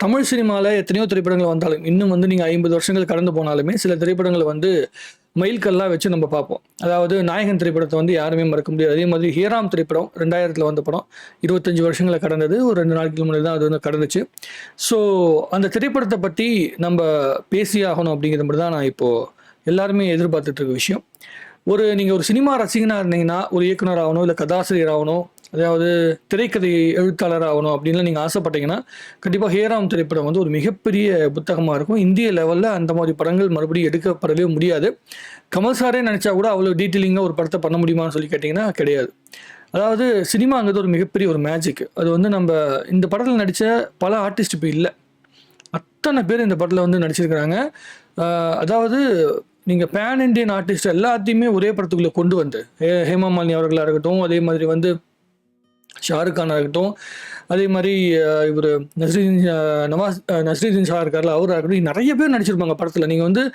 தமிழ் சினிமாவில் எத்தனையோ திரைப்படங்கள் வந்தாலும் இன்னும் வந்து நீங்கள் 50 வருஷங்கள் கடந்து போனாலுமே சில திரைப்படங்களை வந்து மைல்கல்லாம் வச்சு நம்ம பார்ப்போம். அதாவது நாயகன் திரைப்படத்தை வந்து யாருமே மறக்க முடியாது. அதே மாதிரி ஹீராம் திரைப்படம் 2000 வந்த படம் 25 வருஷங்களை கடந்தது. ஒரு 2 நாட்களுக்கு முன்னாடி தான் அது வந்து கடந்துச்சு. ஸோ அந்த திரைப்படத்தை பற்றி நம்ம பேசியே ஆகணும் அப்படிங்கிறது மட்டும் தான் நான் இப்போது எல்லாருமே எதிர்பார்த்துட்டு இருக்க விஷயம். நீங்கள் ஒரு சினிமா ரசிகனாக இருந்தீங்கன்னா ஒரு இயக்குனர் ஆகணும், இல்லை கதாசிரியர் ஆகணும், அதாவது திரைக்கதை எழுத்தாளர் ஆகணும் அப்படின்லாம் நீங்கள் ஆசைப்பட்டீங்கன்னா கண்டிப்பாக ஹேராம் திரைப்படம் வந்து ஒரு மிகப்பெரிய புத்தகமாக இருக்கும். இந்திய லெவலில் அந்த மாதிரி படங்கள் மறுபடியும் எடுக்கப்படவே முடியாது. கமல் சாரே நினச்சா கூட அவ்வளோ டீட்டெயிலிங்காக ஒரு படத்தை பண்ண முடியுமான்னு சொல்லி கேட்டிங்கன்னா கிடையாது. அதாவது சினிமாங்கிறது ஒரு மிகப்பெரிய ஒரு மேஜிக். அது வந்து நம்ம இந்த படத்தில் நடித்த பல ஆர்டிஸ்ட் இப்போ இல்லை, அத்தனை பேர் இந்த படத்தில் வந்து நடிச்சிருக்கிறாங்க. அதாவது நீங்கள் பேன் இண்டியன் ஆர்டிஸ்ட் எல்லாத்தையுமே ஒரே படத்துக்குள்ளே கொண்டு வந்து ஹேமா மாலினி அவர்களாக இருக்கட்டும், அதே மாதிரி வந்து ஷாருக் கானாக இருக்கட்டும், அதே மாதிரி இவர் நஸ்ரீதீன் ஷா இருக்கார்ல அவராக இருக்கட்டும், நிறைய பேர் நடிச்சிருப்பாங்க படத்தில். நீங்கள் வந்து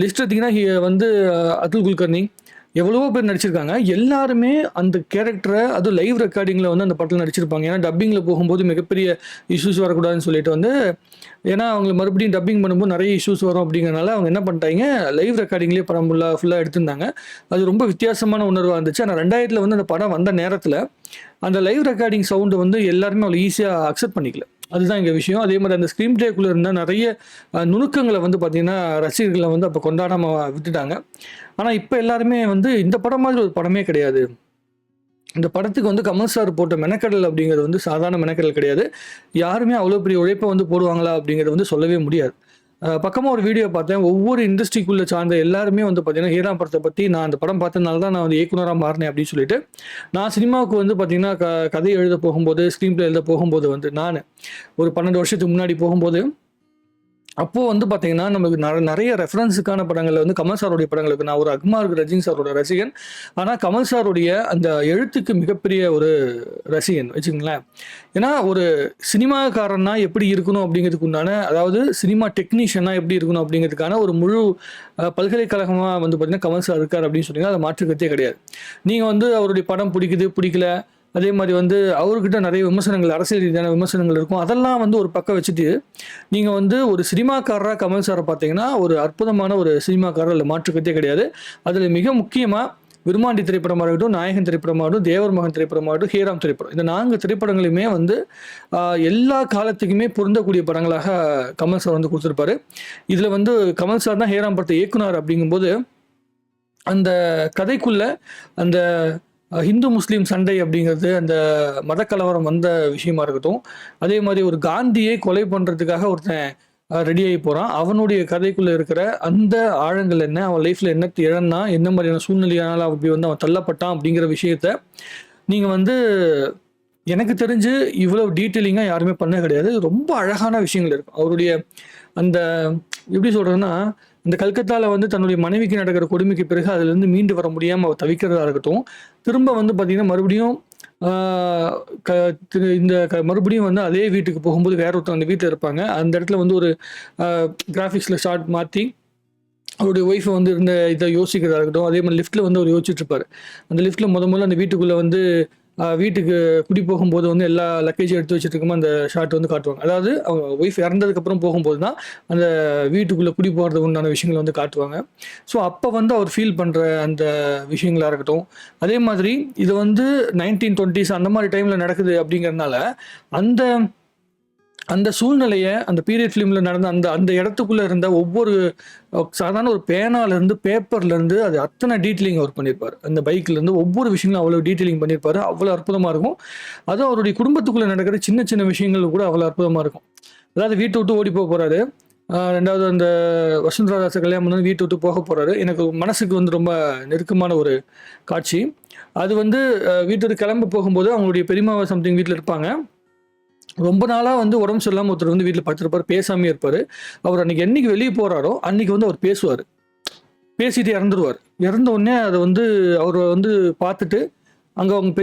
லிஸ்ட் எடுத்தீங்கன்னா வந்து அதுல் குல்கர்னி எவ்வளவோ பேர் நடிச்சிருக்காங்க. எல்லாருமே அந்த கேரக்டரை அதுவும் லைவ் ரெக்கார்டிங்கில் வந்து அந்த படத்தில் நடிச்சிருப்பாங்க. ஏன்னா டப்பிங்கில் போகும்போது மிகப்பெரிய இஷ்யூஸ் வரக்கூடாதுன்னு சொல்லிட்டு வந்து, ஏன்னா அவங்க மறுபடியும் டப்பிங் பண்ணும்போது நிறைய இஷ்யூஸ் வரும் அப்படிங்கிறனால அவங்க என்ன பண்ணிட்டாங்க, லைவ் ரெக்கார்டிங்லேயே படம் ஃபுல்லாக எடுத்திருந்தாங்க. அது ரொம்ப வித்தியாசமான உணர்வாக இருந்துச்சு. ஆனால் 2000 வந்து அந்த படம் வந்த நேரத்தில் அந்த லைவ் ரெக்கார்டிங் சவுண்டு வந்து எல்லாருமே அவ்வளோ ஈஸியாக அக்செப்ட் பண்ணிக்கல. அதுதான் எங்கள் விஷயம். அதே மாதிரி அந்த ஸ்க்ரீன் பிளேக்குள்ளே இருந்தால் நிறைய நுணுக்கங்களை வந்து பார்த்திங்கன்னா ரசிகர்களை வந்து அப்போ கொண்டாடாமல் விட்டுட்டாங்க. ஆனால் இப்போ எல்லாருமே வந்து இந்த படம் மாதிரி ஒரு படமே கிடையாது, இந்த படத்துக்கு வந்து கமல் சார் போட்ட மெனக்கடல் அப்படிங்கிறது வந்து சாதாரண மெனக்கடல் கிடையாது. யாருமே அவ்வளோ பெரிய உழைப்பை வந்து போடுவாங்களா அப்படிங்கிறது வந்து சொல்லவே முடியாது. பக்கமாக ஒரு வீடியோ பார்த்தேன். ஒவ்வொரு இண்டஸ்ட்ரிக்குள்ளே சார்ந்த எல்லாருமே வந்து பார்த்தீங்கன்னா ஹீராம் படத்தை பற்றி நான் அந்த படம் பார்த்ததுனால தான் நான் வந்து இயக்குனராக மாறினேன் அப்படின்னு சொல்லிட்டு, நான் சினிமாவுக்கு வந்து பார்த்தீங்கன்னா கதை எழுத போகும்போது, ஸ்க்ரீன் பிளே எழுத போகும்போது வந்து நான் ஒரு 12 வருஷத்துக்கு முன்னாடி போகும்போது, அப்போது வந்து பார்த்தீங்கன்னா நமக்கு நிறைய ரெஃபரன்ஸுக்கான படங்களில் வந்து கமல் சாருடைய படங்களுக்கு, நான் ஒரு அக்மார் ரஜினி சாரோட ரசிகன், ஆனால் கமல் சாருடைய அந்த எழுத்துக்கு மிகப்பெரிய ஒரு ரசிகன் வச்சுங்களேன். ஏன்னா ஒரு சினிமாக்காரன்னா எப்படி இருக்கணும் அப்படிங்கிறதுக்கு உண்டான, அதாவது சினிமா டெக்னீஷியனாக எப்படி இருக்கணும் அப்படிங்கிறதுக்கான ஒரு முழு பல்கலைக்கழகமாக வந்து பார்த்தீங்கன்னா கமல் சார் இருக்கார் அப்படின்னு சொன்னீங்கன்னா அதை மாற்றுக்கிறதே கிடையாது. நீங்கள் வந்து அவருடைய படம் பிடிக்கல, அதே மாதிரி வந்து அவர்கிட்ட நிறைய விமர்சனங்கள், அரசியல் ரீதியான விமர்சனங்கள் இருக்கும், அதெல்லாம் வந்து ஒரு பக்கம் வச்சுட்டு நீங்கள் வந்து ஒரு சினிமாக்காரராக கமல் சாரை பார்த்தீங்கன்னா ஒரு அற்புதமான ஒரு சினிமாக்காரர் அதில் மாற்றுக்கிறதே கிடையாது. அதில் மிக முக்கியமாக விருமாண்டி திரைப்படமாக இருக்கட்டும், நாயகன் திரைப்படமாகட்டும், தேவர் மகன் திரைப்படமாகட்டும், ஹீராம் திரைப்படம், இந்த 4 திரைப்படங்களுமே வந்து எல்லா காலத்துக்குமே பொருந்தக்கூடிய படங்களாக கமல் சார் வந்து கொடுத்துருப்பாரு. இதில் வந்து கமல் சார் தான் ஹீராம் படத்தை இயக்குனர் அப்படிங்கும்போது அந்த கதைக்குள்ள அந்த ஹிந்து முஸ்லீம் சண்டை அப்படிங்கிறது, அந்த மதக்கலவரம் வந்த விஷயமா இருக்கட்டும், அதே மாதிரி ஒரு காந்தியை கொலை பண்ணுறதுக்காக ஒருத்தன் ரெடியாகி போகிறான், அவனுடைய கதைக்குள்ளே இருக்கிற அந்த ஆழங்கள் என்ன, அவன் லைஃப்பில் என்ன இழன்னா, என்ன மாதிரியான சூழ்நிலையானால் அப்படி வந்து அவன் தள்ளப்பட்டான் அப்படிங்கிற விஷயத்த நீங்கள் வந்து எனக்கு தெரிஞ்சு இவ்வளோ டீட்டெயிலிங்காக யாருமே பண்ண கிடையாது. ரொம்ப அழகான விஷயங்கள் இருக்கும். அவருடைய அந்த எப்படி சொல்கிறதுன்னா, இந்த கல்கத்தாவில் வந்து தன்னுடைய மனைவிக்கு நடக்கிற கொடுமைக்கு பிறகு அதுலேருந்து மீண்டு வர முடியாமல் அவர் தவிக்கிறதா இருக்கட்டும், திரும்ப வந்து பார்த்திங்கன்னா மறுபடியும் மறுபடியும் வந்து அதே வீட்டுக்கு போகும்போது வேற ஒருத்தர் அந்த வீட்டில் இருப்பாங்க. அந்த இடத்துல வந்து ஒரு கிராஃபிக்ஸில் ஷார்ட் மாற்றி அவருடைய ஒய்ஃபை வந்து இருந்த இதை யோசிக்கிறதா இருக்கட்டும், அதே மாதிரி லிஃப்ட்டில் வந்து அவர் யோசிச்சுட்டு இருப்பார். அந்த லிஃப்ட்டில் முதல்ல அந்த வீட்டுக்குள்ளே வந்து வீட்டுக்கு குடி போகும்போது வந்து எல்லா லக்கேஜும் எடுத்து வச்சுட்டு இருக்கும்போது அந்த ஷார்ட் வந்து காட்டுவாங்க. அதாவது அவங்க ஒய்ஃப் இறந்ததுக்கப்புறம் போகும்போது தான் அந்த வீட்டுக்குள்ளே குடி போகிறதுக்கு உண்டான விஷயங்களை வந்து காட்டுவாங்க. ஸோ அப்போ வந்து அவர் ஃபீல் பண்ணுற அந்த விஷயங்களாக இருக்கட்டும், அதே மாதிரி இது வந்து 1920s அந்த மாதிரி டைமில் நடக்குது அப்படிங்கிறதுனால அந்த அந்த சூழ்நிலையை அந்த பீரியட் ஃபிலிமில் நடந்த அந்த அந்த இடத்துக்குள்ளே இருந்த ஒவ்வொரு சாதாரண ஒரு பேனாலேருந்து பேப்பர்லேருந்து அது அத்தனை டீட்டெயிலிங் அவர் பண்ணியிருப்பார். அந்த பைக்லேருந்து ஒவ்வொரு விஷயங்களும் அவ்வளோ டீட்டெயிலிங் பண்ணியிருப்பார். அவ்வளோ அற்புதமாக இருக்கும். அதுவும் அவருடைய குடும்பத்துக்குள்ளே நடக்கிற சின்ன சின்ன விஷயங்கள் கூட அவ்வளோ அற்புதமாக இருக்கும். அதாவது வீட்டை விட்டு ஓடி போகிறாரு, 2வது அந்த வசுந்தரா தாஸை கல்யாணம் பண்ணி வீட்டை விட்டு போக போகிறாரு. எனக்கு மனசுக்கு வந்து ரொம்ப நெருக்கமான ஒரு காட்சி. அது வந்து வீட்டு விட்டு கிளம்ப போகும்போது அவங்களுடைய பெரியம்மா சம்திங் வீட்டில் இருப்பாங்க. ரொம்ப நாளாக வந்து உடம்பு சரியில்லாமல் ஒருத்தர் வந்து வீட்டில் படுத்துருப்பார், பேசாமே இருப்பார். அவர் அன்றைக்கி என்றைக்கு வெளியே போகிறாரோ அன்றைக்கி வந்து அவர் பேசுவார், பேசிட்டு இறந்துருவார். இறந்த உடனே அதை வந்து அவர் வந்து பார்த்துட்டு அங்கே அவங்க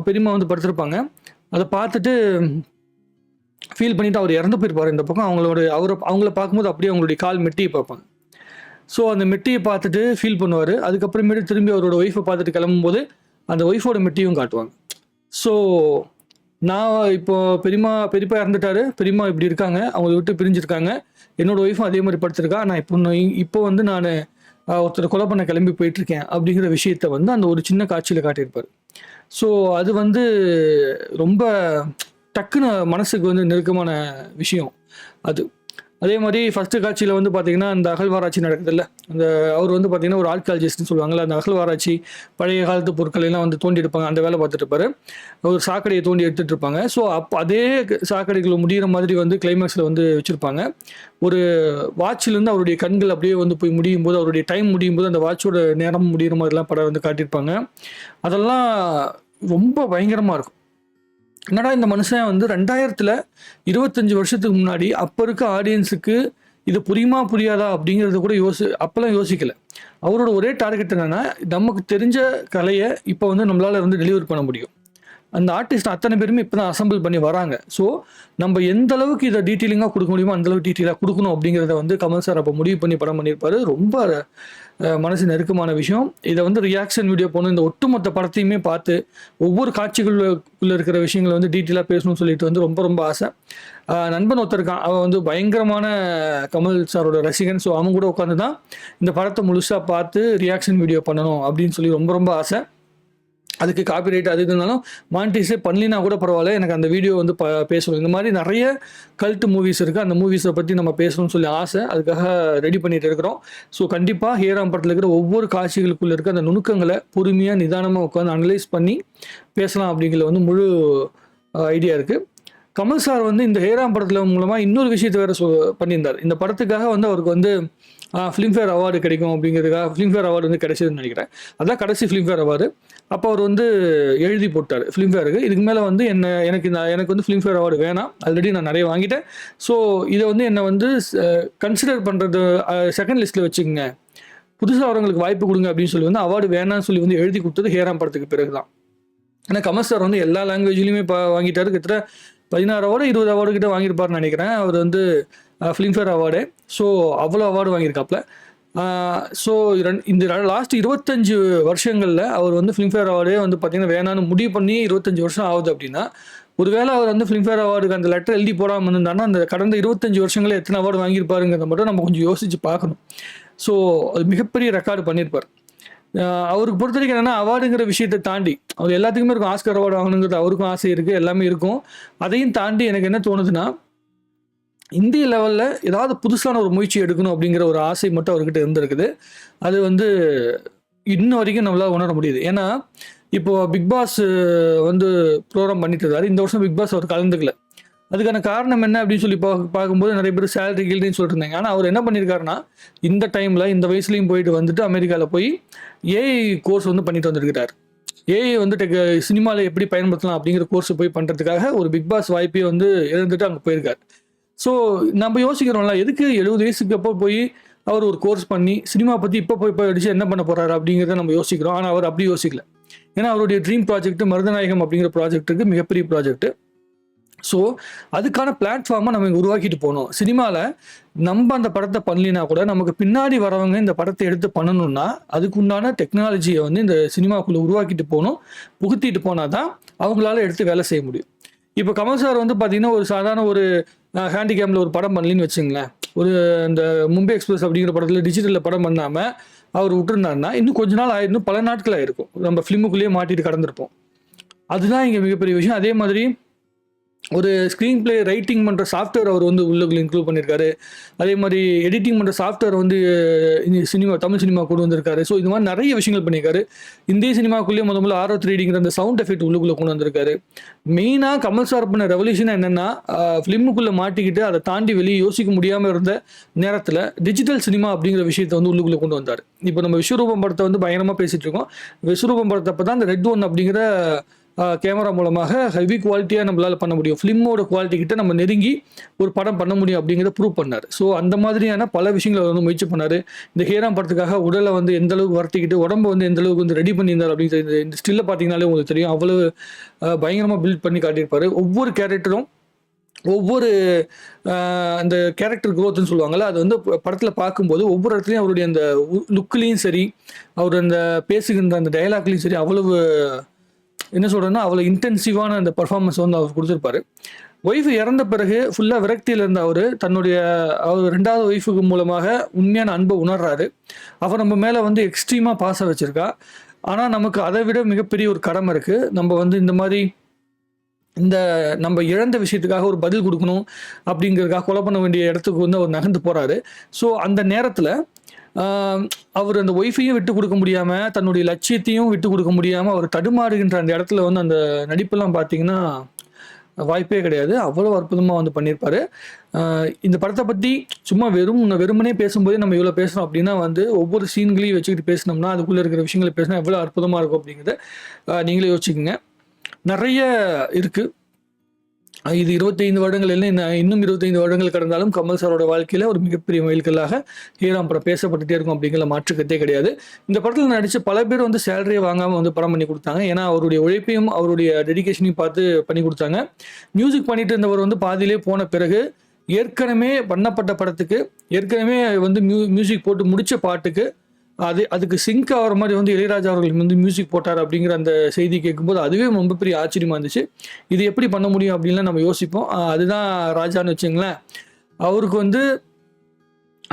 பெரியம்மா வந்து படுத்திருப்பாங்க. அதை பார்த்துட்டு ஃபீல் பண்ணிவிட்டு அவர் இறந்து போயிருப்பார். இந்த பக்கம் அவங்கள பார்க்கும்போது அப்படியே அவங்களுடைய கால் மெட்டியை பார்ப்பாங்க. ஸோ அந்த மெட்டியை பார்த்துட்டு ஃபீல் பண்ணுவார். அதுக்கப்புறமேட்டு திரும்பி அவரோட ஒய்ஃபை பார்த்துட்டு கிளம்பும்போது அந்த ஒய்ஃபோட மெட்டியும் காட்டுவாங்க. ஸோ நான் இப்போ பெரியப்பா இறந்துட்டாரு, பெரியம்மா இப்படி இருக்காங்க, அவங்கள விட்டு பிரிஞ்சிருக்காங்க. என்னோட ஒய்ஃபும் அதே மாரி படுத்திருக்கா. நான் இப்போ வந்து நானு ஒருத்தர கொலை பண்ண கிளம்பி போயிட்டுருக்கேன் அப்படிங்கிற விஷயத்த வந்து அந்த ஒரு சின்ன காட்சியில காட்டியிருப்பாரு. ஸோ அது வந்து ரொம்ப டக்குனு மனசுக்கு வந்து நெருக்கமான விஷயம் அது. அதே மாரி ஃபர்ஸ்ட்டு காட்சியில வந்து பார்த்தீங்கன்னா, அந்த அகழ்வாராய்ச்சி நடக்குதுல்ல. அந்த அவர் வந்து பார்த்தீங்கன்னா, ஒரு ஆர்க்கியாலஜிஸ்ட்ன்னு சொல்லுவாங்கல்ல. அந்த அகழ்வாராய்ச்சி, பழைய காலத்து பொருட்கள் எல்லாம் வந்து தோண்டி எடுப்பாங்க. அந்த வேலை பார்த்துட்டு இருப்பாரு. ஒரு சாக்கடைய தோண்டி எடுத்துட்டு இருப்பாங்க. ஸோ, அதே சாக்கடைக்குள்ள முடியிற மாதிரி வந்து கிளைமாக்ஸ்ல வந்து வச்சிருப்பாங்க. ஒரு வாட்ச்லேருந்து அவருடைய கண்கள் அப்படியே வந்து போய் முடியும்போது, அவருடைய டைம் முடியும்போது, அந்த வாட்சோட நேரம் முடியிற மாதிரிலாம் படம் வந்து காட்டியிருப்பாங்க. அதெல்லாம் ரொம்ப பயங்கரமா இருக்கும். என்னடா இந்த மனுஷன் வந்து 2000த்துல 25 வருஷத்துக்கு முன்னாடி அப்ப இருக்க ஆடியன்ஸுக்கு இது புரியுமா புரியாதா அப்படிங்கிறத கூட அப்பெல்லாம் யோசிக்கல. அவரோட ஒரே டார்கெட் என்னன்னா, நமக்கு தெரிஞ்ச கலைய இப்ப வந்து நம்மளால வந்து டெலிவர் பண்ண முடியும். அந்த ஆர்டிஸ்ட் அத்தனை பேருமே இப்பதான் அசெம்பிள் பண்ணி வராங்க. ஸோ நம்ம எந்த அளவுக்கு இதை டீட்டெயிலிங்கா குடுக்க முடியுமோ, அந்த அளவுக்கு டீட்டெயிலா குடுக்கணும் அப்படிங்கிறத வந்து கமல் சார் அப்ப முடிவு பண்ணி படம் பண்ணியிருப்பாரு. ரொம்ப மனசு நெருக்கமான விஷயம். இத வந்து ரியாக்ஷன் வீடியோ போடணும். இந்த ஒட்டுமொத்த படத்தையுமே பார்த்து, ஒவ்வொரு காட்சிகளுக்குள்ள இருக்கிற விஷயங்கள வந்து டீட்டெயிலா பேசணும்னு சொல்லிட்டு வந்து ரொம்ப ரொம்ப ஆசை. நண்பன் ஒருத்தன் இருக்கான். அவன் வந்து பயங்கரமான கமல் சாரோட ரசிகன். ஸோ அவன் கூட உட்காந்து தான் இந்த படத்த முழுசா பார்த்து ரியாக்ஷன் வீடியோ பண்ணணும் அப்படின்னு சொல்லி ரொம்ப ரொம்ப ஆசை. அதுக்கு காப்பிரைட் அது இதுனாலும் மானிட்டைஸே பண்ணலினா கூட பரவாயில்ல. எனக்கு அந்த வீடியோ வந்து பேசணும். இந்த மாதிரி நெறைய கல்ட் மூவிஸ் இருக்கு. அந்த மூவிஸை பத்தி நம்ம பேசணும்னு சொல்லி ஆசை. அதுக்காக ரெடி பண்ணிட்டு இருக்கிறோம். ஸோ கண்டிப்பா ஹேராம் படத்துல இருக்கிற ஒவ்வொரு காட்சிகளுக்குள்ள இருக்க அந்த நுணுக்கங்களை பொறுமையா, நிதானமா உட்காந்து அனலைஸ் பண்ணி பேசலாம் அப்படிங்கிறதுல வந்து முழு ஐடியா இருக்கு. கமல் சார் வந்து இந்த ஹேராம் படத்துல மூலமா இன்னொரு விஷயத்தை வேற பண்ணியிருந்தார். இந்த படத்துக்காக வந்து அவருக்கு வந்து ஃபிலிம்ஃபேர் அவார்டு கிடைக்கும் அப்படிங்கிறதுக்காக ஃபிலிம்ஃபேர் அவார்டு வந்து கிடைச்சதுன்னு நினைக்கிறேன். அதான் கடைசி ஃபிலிம்ஃபேர் அவார்டு. அப்போ அவர் வந்து எழுதி போட்டார் ஃபிலிம்ஃபேருக்கு, இதுக்கு மேலே வந்து எனக்கு வந்து ஃபிலிம்ஃபேர் அவார்டு வேணாம், ஆல்ரெடி நான் நிறைய வாங்கிட்டேன். ஸோ இதை வந்து என்னை வந்து கன்சிடர் பண்ணுறது செகண்ட் லிஸ்ட்டில் வச்சுக்கோங்க, புதுசாக அவங்களுக்கு வாய்ப்பு கொடுங்க அப்படின்னு சொல்லி வந்து அவார்டு வேணாம்னு சொல்லி வந்து எழுதி கொடுத்தது ஹேராம் படத்துக்கு பிறகு தான். ஏன்னா கமல் சார் வந்து எல்லா லாங்குவேஜ்லையுமே வாங்கிட்டாரு. கிட்டத்தட்ட 16 அவார்டு 20 அவார்டு கிட்ட வாங்கியிருப்பாருன்னு நினைக்கிறேன். அவர் வந்து ஃபிலிம்ஃபேர் அவார்டு. ஸோ அவ்வளோ அவார்டு வாங்கியிருக்காப்புல. ஸோ இந்த லாஸ்ட் 25 வருஷங்களில் அவர் வந்து ஃபிலிம்ஃபேர் அவார்டே வந்து பார்த்தீங்கன்னா வேணான்னு முடிவு பண்ணி 25 வருஷம் ஆகுது அப்படின்னா, ஒருவேளை அவர் வந்து ஃபிலிம்ஃபேர் அவார்டுக்கு அந்த லெட்டர் எழுதி போடாமல் இருந்திருந்தாருன்னா, அந்த கடந்த 25 வருஷங்களில் எத்தனை அவார்டு வாங்கியிருப்பாருங்கிறத மட்டும் நம்ம கொஞ்சம் யோசிச்சு பார்க்கணும். ஸோ அது மிகப்பெரிய ரெக்கார்டு பண்ணியிருப்பார். அவருக்கு பொறுத்த வரைக்கும் என்னன்னா, அவார்டுங்கிற விஷயத்தை தாண்டி அவர் எல்லாத்துக்குமே இருக்கும். ஆஸ்கர் அவார்டு வாங்கணுங்கிறது அவருக்கும் ஆசை இருக்குது, எல்லாமே இருக்கும். அதையும் தாண்டி எனக்கு என்ன தோணுதுன்னா, இந்திய லெவலில் ஏதாவது புதுசான ஒரு முயற்சி எடுக்கணும் அப்படிங்கிற ஒரு ஆசை மட்டும் அவர்கிட்ட இருந்திருக்குது. அது வந்து இன்ன வரைக்கும் நம்மளால் உணர முடியுது. ஏன்னா இப்போ பிக் பாஸ் வந்து ப்ரோக்ராம் பண்ணிட்டு இருந்தாரு. இந்த வருஷம் பிக் பாஸ் அவர் கலந்துக்கல. அதுக்கான காரணம் என்ன அப்படின்னு சொல்லி பார்க்கும்போது நிறைய பேர் சேலரி கீழ்னு சொல்லிட்டு இருந்தாங்க. ஆனால் அவர் என்ன பண்ணியிருக்காருன்னா, இந்த டைமில் இந்த வயசுலையும் போயிட்டு வந்துட்டு அமெரிக்காவில் போய் ஏஐ கோர்ஸ் வந்து பண்ணிட்டு வந்துருக்கிறார். ஏஐ வந்து சினிமாவில் எப்படி பயன்படுத்தலாம் அப்படிங்கிற கோர்ஸ் போய் பண்ணுறதுக்காக ஒரு பிக் பாஸ் வாய்ப்பே வந்து இழந்துட்டு அங்கே போயிருக்காரு. ஸோ நம்ம யோசிக்கிறோம்ல, எதுக்கு 70 வயசுக்கு அப்போ போய் அவர் ஒரு கோர்ஸ் பண்ணி சினிமா பற்றி இப்போ போய் அடிச்சு என்ன பண்ண போறாரு அப்படிங்கிறத நம்ம யோசிக்கிறோம். ஆனால் அவர் அப்படி யோசிக்கல. ஏன்னா அவருடைய ட்ரீம் ப்ராஜெக்ட் மருதநாயகம் அப்படிங்கிற ப்ராஜெக்ட்டுக்கு மிகப்பெரிய ப்ராஜெக்ட். ஸோ அதுக்கான பிளாட்ஃபார்மை நம்ம உருவாக்கிட்டு போகணும். சினிமாவில் நம்ம அந்த படத்தை பண்ணலினா கூட நமக்கு பின்னாடி வரவங்க இந்த படத்தை எடுத்து பண்ணணும்னா அதுக்குண்டான டெக்னாலஜியை வந்து இந்த சினிமாக்குள்ளே உருவாக்கிட்டு போகணும். புகுத்திட்டு போனால் தான் அவங்களால எடுத்து வேலை செய்ய முடியும். இப்போ கமல் சார் வந்து பார்த்தீங்கன்னா, ஒரு சாதாரண ஒரு ஹேண்டிகேமில் ஒரு படம் பண்ணலின்னு வச்சுங்களேன். ஒரு இந்த மும்பை எக்ஸ்பிரஸ் அப்படிங்கிற படத்தில் டிஜிட்டலில் படம் பண்ணாமல் அவர் விட்டுருந்தாருன்னா இன்னும் கொஞ்ச நாள் இன்னும் பல நாட்கள் ஆயிருக்கும். நம்ம ஃபிலிமுக்குள்ளேயே மாட்டிட்டு கடந்திருப்போம். அதுதான் இங்கே மிகப்பெரிய விஷயம். அதே மாதிரி ஒரு ஸ்க்ரீன் பிளே ரைட்டிங் பண்ணுற சாஃப்ட்வேர் அவர் வந்து உள்ளுக்குள்ள இன்க்ளூட் பண்ணியிருக்காரு. அதே மாதிரி எடிட்டிங் பண்ணுற சாஃப்ட்வேர் வந்து தமிழ் சினிமா கொண்டு வந்திருக்காரு. ஸோ இது மாதிரி நிறைய விஷயங்கள் பண்ணியிருக்காரு. இந்திய சினிமாக்குள்ளேயே முதல்ல ஆரோ 3Dங்கிற அந்த சவுண்ட் எஃபெக்ட் உள்ளுக்குள்ளே கொண்டு வந்திருக்காரு. மெயினாக கமல் சார் பண்ண ரெவல்யூஷன் என்னென்னா, ஃபிலிமுக்குள்ளே மாட்டிக்கிட்டு அதை தாண்டி வெளியே யோசிக்க முடியாமல் இருந்த நேரத்தில் டிஜிட்டல் சினிமா அப்படிங்கிற விஷயத்தை வந்து உள்ளுக்குள்ளே கொண்டு வந்தார். இப்போ நம்ம விஸ்வரூபம் படத்தை வந்து பயங்கரமாக பேசிகிட்டு இருக்கோம். விஸ்வரூபம் படத்தை அப்போ தான் அந்த ரெட் ஒன் அப்படிங்கிற கேமரா மூலமாக ஹெவி குவாலிட்டியாக நம்மளால் பண்ண முடியும். ஃபிலிமோட குவாலிட்டி கிட்ட நம்ம நெருங்கி ஒரு படம் பண்ண முடியும் அப்படிங்கிறத ப்ரூவ் பண்ணார். ஸோ அந்த மாதிரியான பல விஷயங்களை வந்து முயற்சி பண்ணார். இந்த ஹேராம் படத்துக்காக உடலை வந்து எந்த அளவுக்கு வருத்திக்கிட்டு உடம்பு வந்து எந்த அளவுக்கு வந்து ரெடி பண்ணியிருந்தார் அப்படிங்கிறது இந்த ஸ்டில்லை பார்த்தீங்கன்னாலே உங்களுக்கு தெரியும். அவ்வளவு பயங்கரமாக பில்ட் பண்ணி காட்டியிருப்பாரு. ஒவ்வொரு கேரக்டரும் ஒவ்வொரு அந்த கேரக்டர் க்ரோத்னு சொல்லுவாங்கள்ல, அது வந்து படத்தில் பார்க்கும்போது ஒவ்வொரு இடத்துலையும் அவருடைய அந்த லுக்லேயும் சரி, அவர் அந்த பேசுகின்ற அந்த டைலாக்லேயும் சரி அவ்வளவு என்ன சொல்கிறேன்னா அவ்வளோ இன்டென்சிவான அந்த பர்ஃபார்மன்ஸ் வந்து அவர் கொடுத்துருப்பாரு. ஒய்ஃப் இறந்த பிறகு ஃபுல்லாக விரக்தியில் இருந்த அவர் தன்னுடைய அவர் 2வது ஒய்ஃபுக்கு மூலமாக உண்மையான அன்பை உணர்றாரு. அவர் நம்ம மேலே வந்து எக்ஸ்ட்ரீமாக பாசம் வச்சுருக்கா. ஆனால் நமக்கு அதை விட மிகப்பெரிய ஒரு கடமை இருக்குது. நம்ம வந்து இந்த மாதிரி நம்ம இழந்த விஷயத்துக்காக ஒரு பதில் கொடுக்கணும் அப்படிங்கிறதுக்காக கொலை பண்ண வேண்டிய இடத்துக்கு வந்து அவர் நகர்ந்து போகிறாரு. ஸோ அந்த நேரத்தில் அவர் அந்த ஒய்ஃபையும் விட்டு கொடுக்க முடியாமல் தன்னுடைய லட்சியத்தையும் விட்டு கொடுக்க முடியாமல் அவர் தடுமாறுகின்ற அந்த இடத்துல வந்து அந்த நடிப்பெல்லாம் பார்த்தீங்கன்னா வாய்ப்பே கிடையாது. அவ்வளோ அற்புதமாக வந்து பண்ணியிருப்பாரு. இந்த படத்தை பற்றி சும்மா வெறுமனே பேசும்போதே நம்ம இவ்வளோ பேசுகிறோம் அப்படின்னா வந்து ஒவ்வொரு சீன்களையும் வச்சுக்கிட்டு பேசினோம்னா அதுக்குள்ளே இருக்கிற விஷயங்களை பேசினா எவ்வளோ அற்புதமாக இருக்கும் அப்படிங்கிறத நீங்களே யோசிச்சுக்கோங்க. நிறைய இருக்குது. இது 25 வருடங்கள் இல்லை, இன்னும் 25 வருடங்கள் கடந்தாலும் கமல் சாரோட வாழ்க்கையில் ஒரு மிகப்பெரிய மைல்கல்லாக ஹீராம் படம் பேசப்பட்டுட்டே இருக்கும் அப்படிங்கிற மாற்றுக்கத்தே கிடையாது. இந்த படத்தில் நடித்த பல பேர் வந்து சேலரியை வாங்காமல் வந்து படம் பண்ணி கொடுத்தாங்க. ஏன்னா அவருடைய உழைப்பையும் அவருடைய டெடிகேஷனையும் பார்த்து பண்ணி கொடுத்தாங்க. மியூசிக் பண்ணிட்டு இருந்தவர் வந்து பாதியிலே போன பிறகு ஏற்கனவே பண்ணப்பட்ட படத்துக்கு ஏற்கனவே வந்து மியூசிக் போட்டு முடித்த பாட்டுக்கு அதுக்கு சிங்க் ஆகிற மாதிரி வந்து இளையராஜா அவர்கள் வந்து மியூசிக் போட்டார் அப்படிங்கிற அந்த செய்தி கேட்கும்போது அதுவே ரொம்ப பெரிய ஆச்சரியமாக இருந்துச்சு. இது எப்படி பண்ண முடியும் அப்படின்லாம் நம்ம யோசிப்போம். அதுதான் ராஜான்னு வச்சுங்களேன். அவருக்கு வந்து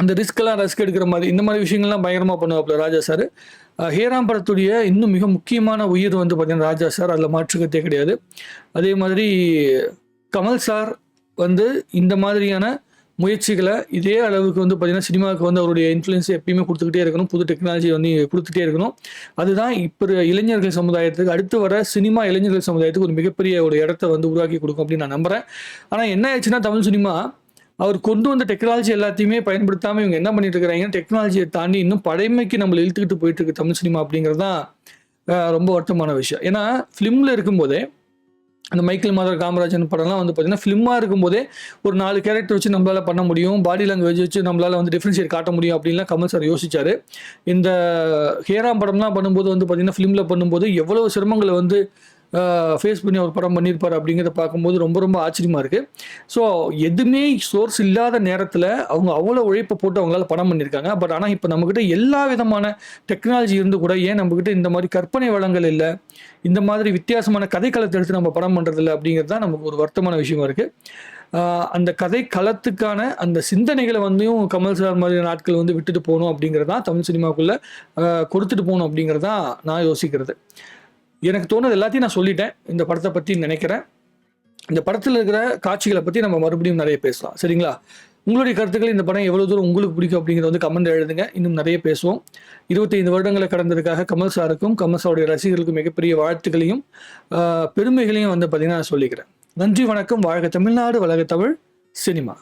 அந்த ரிஸ்க் எடுக்கிற மாதிரி இந்த மாதிரி விஷயங்கள்லாம் பயங்கரமாக பண்ணுவாப்புல ராஜா சார். ஹேராம் படத்துடைய இன்னும் மிக முக்கியமான உயிர் வந்து பார்த்தீங்கன்னா ராஜா சார், அதில் மாற்றுக்கத்தே கிடையாது. அதே மாதிரி கமல் சார் வந்து இந்த மாதிரியான முயற்சிகளை இதே அளவுக்கு வந்து பார்த்தீங்கன்னா சினிமாவுக்கு வந்து அவருடைய இன்ஃப்ளூயன்ஸ் எப்பயுமே கொடுத்துக்கிட்டே இருக்கணும். புது டெக்னாலஜி வந்து கொடுத்துட்டே இருக்கணும். அதுதான் இப்போ இளைஞர்கள் சமுதாயத்துக்கு அடுத்து வர சினிமா இளைஞர்கள் சமுதாயத்துக்கு ஒரு மிகப்பெரிய ஒரு இடத்த வந்து உருவாக்கி கொடுக்கும் அப்படின்னு நான் நம்புகிறேன். ஆனால் என்ன ஆயிடுச்சுன்னா தமிழ் சினிமா அவர் கொண்டு வந்த டெக்னாலஜி எல்லாத்தையுமே பயன்படுத்தாமல் இவங்க என்ன பண்ணிட்டு இருக்கிறாங்க, டெக்னாலஜியை தாண்டி இன்னும் பழைமைக்கு நம்மளை இழுத்துக்கிட்டு போயிட்டு இருக்கு தமிழ் சினிமா அப்படிங்கிறது தான் ரொம்ப வருத்தமான விஷயம். ஏன்னா ஃபிலிமில் இருக்கும்போதே அந்த மைக்கேல் மாதர் காமராஜன் படம்லாம் வந்து பார்த்தீங்கன்னா ஃபிலிமாக இருக்கும்போதே ஒரு 4 கேரக்டர் வச்சு நம்மளால் பண்ண முடியும், பாடி லாங்குவேஜ் வச்சு நம்மளால் வந்து டிஃப்ரென்ஷியேட் காட்ட முடியும் அப்படின்லாம் கமல் சார் யோசிச்சார். இந்த ஹேராம் படம்லாம் பண்ணும்போது வந்து பார்த்தீங்கன்னா ஃபிலிமில் பண்ணும்போது எவ்வளோ சிரமங்களை வந்து ஃபேஸ் பண்ணி அவர் படம் பண்ணியிருப்பார் அப்படிங்கிறத பார்க்கும்போது ரொம்ப ரொம்ப ஆச்சரியமாக இருக்குது. ஸோ எதுவுமே சோர்ஸ் இல்லாத நேரத்தில் அவங்க அவ்வளோ உழைப்பை போட்டு அவங்களால படம் பண்ணியிருக்காங்க. பட் ஆனால் இப்போ நம்மக்கிட்ட எல்லா விதமான டெக்னாலஜி இருந்து கூட ஏன் நம்மக்கிட்ட இந்த மாதிரி கற்பனை வளங்கள் இல்லை, இந்த மாதிரி வித்தியாசமான கதைக்களத்தை எடுத்து நம்ம படம் பண்ணுறதில்ல அப்படிங்கிறது தான் நமக்கு ஒரு வருத்தமான விஷயமா இருக்குது. அந்த கதை களத்துக்கான அந்த சிந்தனைகளை வந்து கமல் சார் மாதிரி நாட்கள் வந்து விட்டுட்டு போகணும் அப்படிங்கிறது தான் தமிழ் சினிமாவுக்குள்ளே கொடுத்துட்டு போகணும் அப்படிங்கிறது தான் நான் யோசிக்கிறது. எனக்கு தோணுது எல்லாத்தையும் நான் சொல்லிட்டேன் இந்த படத்தை பற்றி நினைக்கிறேன். இந்த படத்தில் இருக்கிற காட்சிகளை பற்றி நம்ம மறுபடியும் நிறைய பேசலாம், சரிங்களா? உங்களுடைய கருத்துக்கள் இந்த படம் எவ்வளோ தூரம் உங்களுக்கு பிடிக்கும் அப்படிங்கிறத வந்து கமெண்ட் எழுதுங்க. இன்னும் நிறைய பேசுவோம். 25 வருடங்களை கடந்ததுக்காக கமல் சாருக்கும் கமல் சாருடைய ரசிகர்களுக்கும் மிகப்பெரிய வாழ்த்துக்களையும் பெருமைகளையும் வந்து பார்த்தீங்கன்னா நான் சொல்லிக்கிறேன். நன்றி, வணக்கம். வாழ்க தமிழ்நாடு, வளர்க தமிழ் சினிமா.